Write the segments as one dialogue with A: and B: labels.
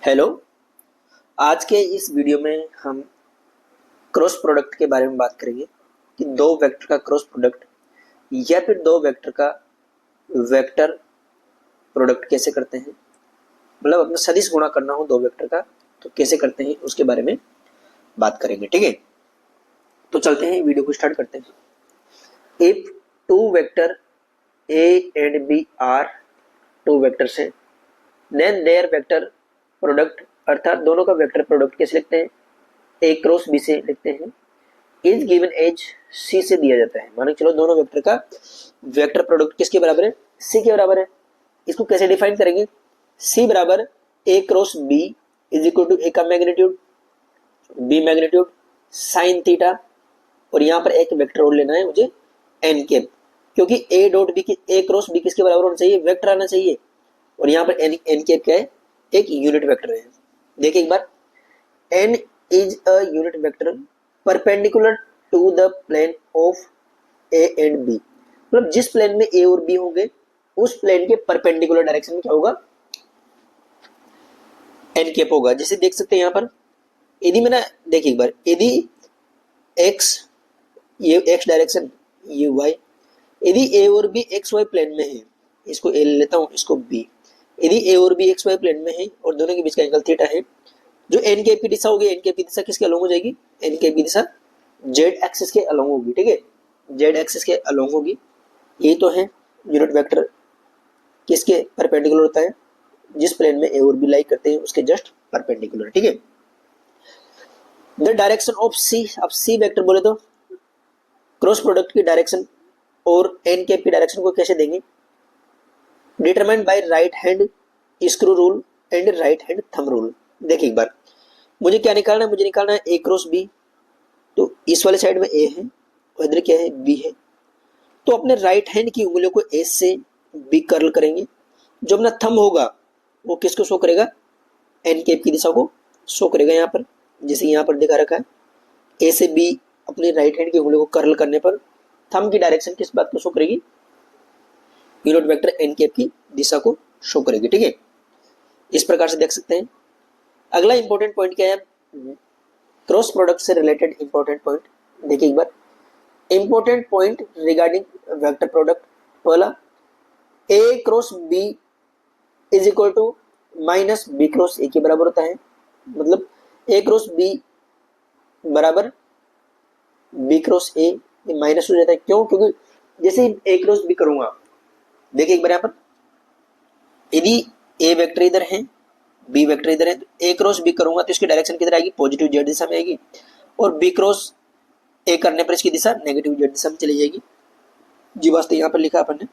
A: Hello. आज के इस वीडियो में हम क्रॉस प्रोडक्ट के बारे में बात करेंगे कि दो वेक्टर का क्रॉस प्रोडक्ट या फिर दो वेक्टर का वेक्टर प्रोडक्ट कैसे करते हैं। मतलब अपना सदिश गुणा करना हो दो वेक्टर का तो कैसे करते हैं उसके बारे में बात करेंगे। ठीक है, तो चलते हैं वीडियो को स्टार्ट करते हैं। If two vector A and B are two vectors हैं देन देयर वेक्टर प्रोडक्ट अर्थात दोनों का वेक्टर प्रोडक्ट कैसे लिखते हैं, ए क्रॉस बी से लिखते हैं, इज गिवन एज सी से दिया जाता है। मानो चलो दोनों वेक्टर का वेक्टर प्रोडक्ट किसके बराबर है, सी के बराबर है। इसको कैसे डिफाइन करेंगे, सी बराबर a cross b is equal to a का magnitude b magnitude sine theta, और यहाँ पर एक वेक्टर और लेना है मुझे एन कैप, क्योंकि ए डॉट बी की ए क्रॉस बी किसके बराबर होना चाहिए, वेक्टर आना चाहिए। और यहाँ पर एन कैप क्या है, एक यूनिट वेक्टर है। देखिए एक बार, n is a unit vector perpendicular to the plane of a and b। मतलब जिस प्लेन में a और b होंगे उस प्लेन के परपेंडिकुलर डायरेक्शन में क्या होगा, n कैप होगा। जैसे देख सकते हैं यहाँ पर, यदि मैंने देखिए एक बार, यदि x ये x डायरेक्शन ये y, यदि a और b x y प्लेन में है, इसको a ले लेता हूँ इसको b, यदि a और b x y प्लेन में है और दोनों के बीच का एंगल थीटा है, जो एन कैप की दिशा होगी, एन कैप की दिशा किसके अलोंग हो जाएगी, एन कैप की दिशा जेड एक्सिस के अलोंग होगी। ठीक है, जेड एक्सिस के अलोंग होगी। ये तो है यूनिट वेक्टर किसके परपेंडिकुलर होता है, जिस प्लेन में ए और बी लाई करते हैं उसके जस्ट परपेंडिकुलर। ठीक है, द डायरेक्शन ऑफ सी, अब सी वेक्टर बोले तो क्रॉस प्रोडक्ट की डायरेक्शन और एन कैप की डायरेक्शन को कैसे देंगे, determined by right hand screw rule and right hand thumb rule. देखिए एक बार, मुझे क्या निकालना है, मुझे निकालना है ए क्रॉस बी, तो इस वाले साइड में ए है और इधर क्या है, बी है। तो अपने राइट हैंड की उंगलियों को ए से बी कर्ल करेंगे, जो अपना थंब होगा वो किसको शो करेगा, एन कैप की दिशा को शो करेगा। यहाँ पर जैसे यहाँ पर दिखा रखा है, ए से बी अपने राइट हैंड की उंगलियों को कर्ल करने पर थंब की डायरेक्शन किस बात को शो करेगी, यूनिट वेक्टर एन कैप की दिशा को शो करेगी। ठीक है, इस प्रकार से देख सकते हैं। अगला इंपॉर्टेंट पॉइंट क्या है, क्रॉस प्रोडक्ट से रिलेटेड इंपॉर्टेंट पॉइंट देखिए एक बार। Important point regarding vector product, पहला a cross b is equal to minus b cross a के बराबर होता है। मतलब ए क्रॉस बी बराबर बी क्रॉस ए माइनस हो जाता है। क्यों, क्योंकि जैसे ए क्रॉस बी करूंगा, देखिए एक बार यहाँ पर, यदि ए वेक्टर इधर है बी वेक्टर इधर है, तो ए क्रॉस बी करूंगा तो इसकी डायरेक्शन किधर आएगी, पॉजिटिव जेड दिशा में आएगी, और बी क्रॉस ए करने पर इसकी दिशा नेगेटिव जेड दिशा में चली जाएगी। जी वास्तव यहाँ पर लिखा अपन ने,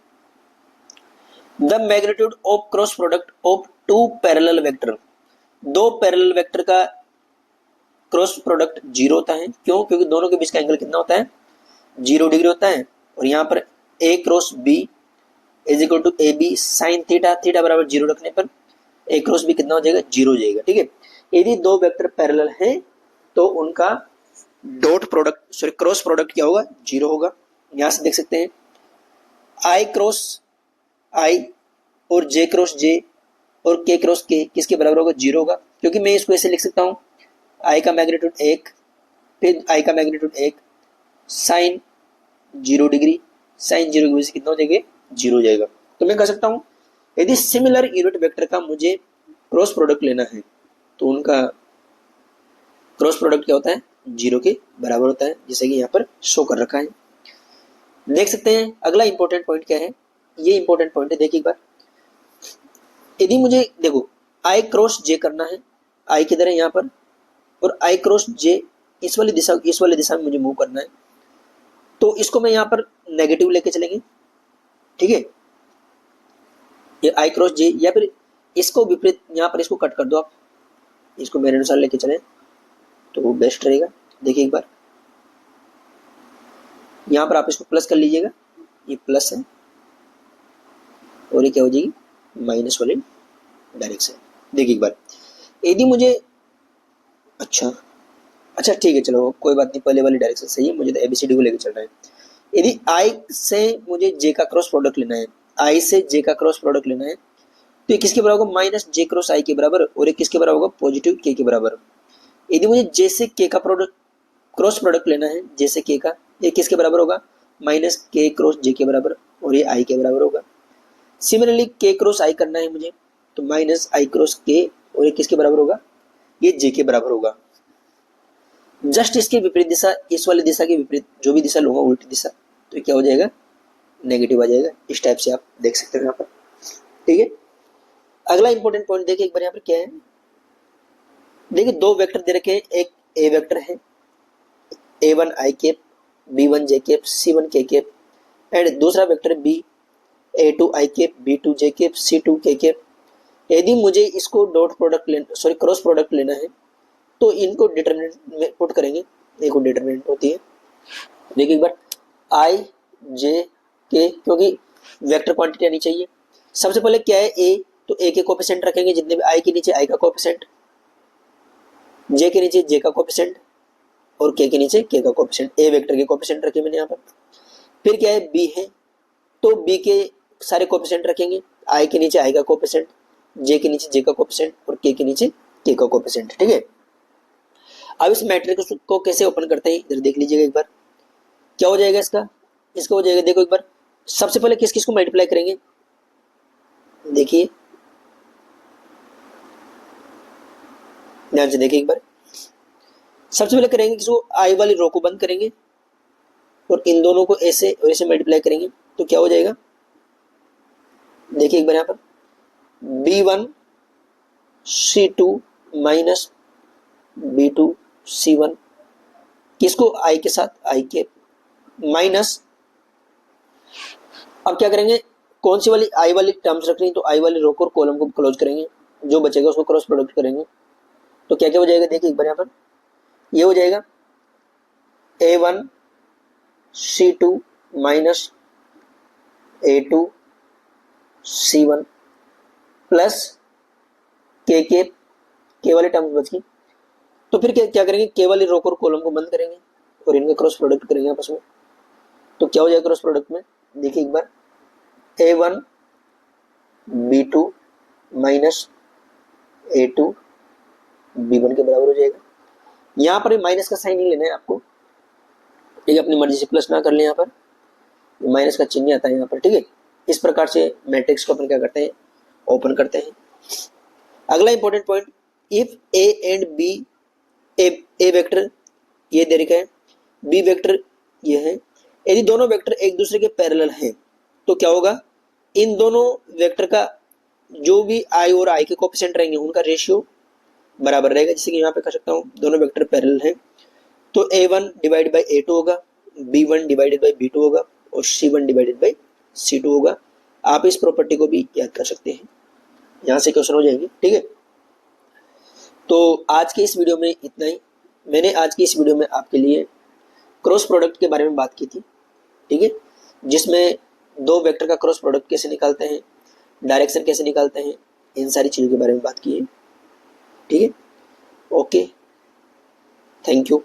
A: the magnitude of cross product of two parallel vector, दो पैरेलल वेक्टर का क्रॉस प्रोडक्ट जीरो होता है। क्यों, क्योंकि दोनों के बीच का एंगल कितना होता है, 0 डिग्री होता है। और यहाँ पर a cross b is equal to a b sine theta, theta बराबर 0 रखने पर ए क्रॉस बी कितना हो जाएगा, 0 हो जाएगा। ठीक है, यदि दो वेक्टर पैरेलल हैं तो उनका dot product sorry cross product क्या होगा, 0 होगा। यहां से देख सकते हैं आई क्रॉस आई और जे क्रॉस जे और के क्रॉस के किसके बराबर होगा, 0 होगा। क्योंकि मैं इसको ऐसे लिख सकता हूं, आई का मैग्नीट्यूड 1 फिर आई का मैग्नीट्यूड 1 साइन 0 डिग्री, साइन 0 की वजह से कितना हो जाएगा, 0 हो जाएगा। तो मैं कह सकता हूं यदि सिमिलर यूनिट वेक्टर का मुझे क्रॉस प्रोडक्ट लेना है तो उनका क्रॉस प्रोडक्ट क्या होता है, 0 के बराबर होता है, जैसे कि यहाँ पर शो कर रखा है। देख सकते हैं अगला इंपॉर्टेंट पॉइंट क्या है, ये इंपॉर्टेंट पॉइंट है। देखिए एक बार, यदि मुझे देखो आई क्रॉस जे करना है, आई किधर है यहाँ पर, और आई क्रॉस जे इस वाली दिशा में मुझे मूव करना है, तो इसको मैं यहाँ पर नेगेटिव लेके चलेंगे। ठीक है, ये आई क्रॉस जे, या फिर इसको विपरीत यहाँ पर इसको कट कर दो आप, इसको मेरे अनुसार लेके चले तो वो बेस्ट रहेगा। देखिए एक बार, यहाँ पर आप इसको प्लस कर लीजिएगा, ये प्लस है और ये क्या हो जाएगी, माइनस वाली डायरेक्शन। देखिए एक बार, यदि मुझे अच्छा ठीक है, चलो कोई बात नहीं, पहले वाली डायरेक्शन सही है, मुझे तो एबीसीडी को लेकर चलना है। यदि आई से मुझे जे का क्रॉस प्रोडक्ट लेना है, आई से जे का क्रॉस प्रोडक्ट लेना है, तो तो ये किसके बराबर होगा, माइनस जे क्रॉस आई के बराबर, और ये किसके बराबर होगा, पॉजिटिव के बराबर। यदि मुझे जे से के का प्रोडक्ट क्रॉस प्रोडक्ट लेना है, जे से के का, ये किसके बराबर होगा, माइनस के क्रॉस जे के बराबर, और ये आई के बराबर होगा। सिमिलरली के क्रॉस आई करना है मुझे, तो माइनस आई क्रॉस के, और ये किसके बराबर होगा, ये जे के बराबर होगा। जस्ट इसके विपरीत दिशा, इस वाली दिशा के विपरीत जो भी दिशा लूंगा, उल्टी दिशा, तो क्या हो जाएगा, नेगेटिव आ जाएगा। इस टाइप से आप देख सकते हो यहाँ पर, ठीक है। अगला इंपॉर्टेंट पॉइंट देखिए एक बार यहाँ पर क्या है, देखिए दो वेक्टर दे रखे हैं, एक ए वेक्टर है a1 i cap, b1 j cap, c1 k cap, and दूसरा vector b a2 i cap, b2 j cap, c2 k cap. यदि मुझे इसको डॉट प्रोडक्ट लेना, क्रॉस प्रोडक्ट लेना है, तो इनको डिटरमिनेंट में पुट करेंगे, देखो डिटरमिनेंट होती है, देखिए एक बार i j k, क्योंकि वेक्टर क्वांटिटी आनी चाहिए। सबसे पहले क्या है, a, तो a के कोएफिशिएंट रखेंगे, जितने भी i के नीचे i का कोएफिशिएंट, j के नीचे j का कोएफिशिएंट, और k के नीचे k का कोएफिशिएंट, a वेक्टर के कोएफिशिएंट रखे मैंने यहाँ पर। फिर क्या है, b है, तो b के सारे कोएफिशिएंट रखेंगे, i के नीचे i का कोएफिशिएंट, j के नीचे j का कोएफिशिएंट, और k के नीचे k का कोएफिशिएंट, ठीक है। अब इस मैट्रिक्स को कैसे ओपन करते हैं, इधर देख लीजिएगा एक बार, क्या हो जाएगा इसका हो जाएगा, देखो एक बार, सबसे पहले किस किस को मल्टीप्लाई करेंगे, देखिए ध्यान से देखिए एक बार, सबसे पहले करेंगे किसको, आई वाली रो को बंद करेंगे, और इन दोनों को ऐसे और ऐसे मल्टीप्लाई करेंगे, तो क्या हो जाएगा, देखिए एक बार यहाँ पर, b1 c2 minus b2 c1, किसको, i के साथ i के, माइनस, अब क्या करेंगे, कौन सी वाली i वाली टर्म्स रख रही है, तो i वाली रो को और कॉलम को क्लोज करेंगे, जो बचेगा उसको क्रॉस प्रोडक्ट करेंगे, तो क्या क्या हो जाएगा, देखिए एक बार यहाँ पर, ये हो जाएगा a1 c2 minus a2 c1 plus के वाली टर्म्स बच गई। तो फिर क्या करेंगे, के वाली रो और कॉलम को बंद करेंगे, और इनका क्रॉस प्रोडक्ट करेंगे आपस में, तो क्या हो जाएगा क्रॉस प्रोडक्ट में, देखिए एक बार, a1 b2 minus a2 b1 के बराबर हो जाएगा। यहाँ पर माइनस का साइन नहीं लेना है आपको, ठीक है, अपनी मर्जी से प्लस ना कर ले, यहाँ पर माइनस का चिन्ह आता है यहाँ पर, ठीक है। इस प्रकार से मैट्रिक्स को अपन क्या करते हैं, ओपन करते हैं। अगला important point, if A and B, A vector ये दे रखा है, बी वेक्टर ये है, यदि दोनों वेक्टर एक दूसरे के पैरेलल हैं, तो क्या होगा, इन दोनों वेक्टर का जो भी आई और आई के कोएफिशिएंट रहेंगे, उनका रेशियो बराबर रहेगा। जैसे कि यहाँ पे कर सकता हूँ, दोनों वेक्टर पैरेलल हैं, तो a1 डिवाइड बाई a2 होगा, b1 डिवाइडेड बाई b2 होगा, और c1 डिवाइडेड बाई c2 होगा। आप इस प्रॉपर्टी को भी याद कर सकते हैं, यहाँ से क्वेश्चन हो जाएंगे, ठीक है। तो आज के इस वीडियो में इतना ही। मैंने आज की इस वीडियो में आपके लिए क्रॉस प्रोडक्ट के बारे में बात की थी, ठीक है, जिसमें दो वेक्टर का क्रॉस प्रोडक्ट कैसे निकालते हैं, डायरेक्शन कैसे निकालते हैं, इन सारी चीज़ों के बारे में बात की है, ठीक है। Okay, thank you.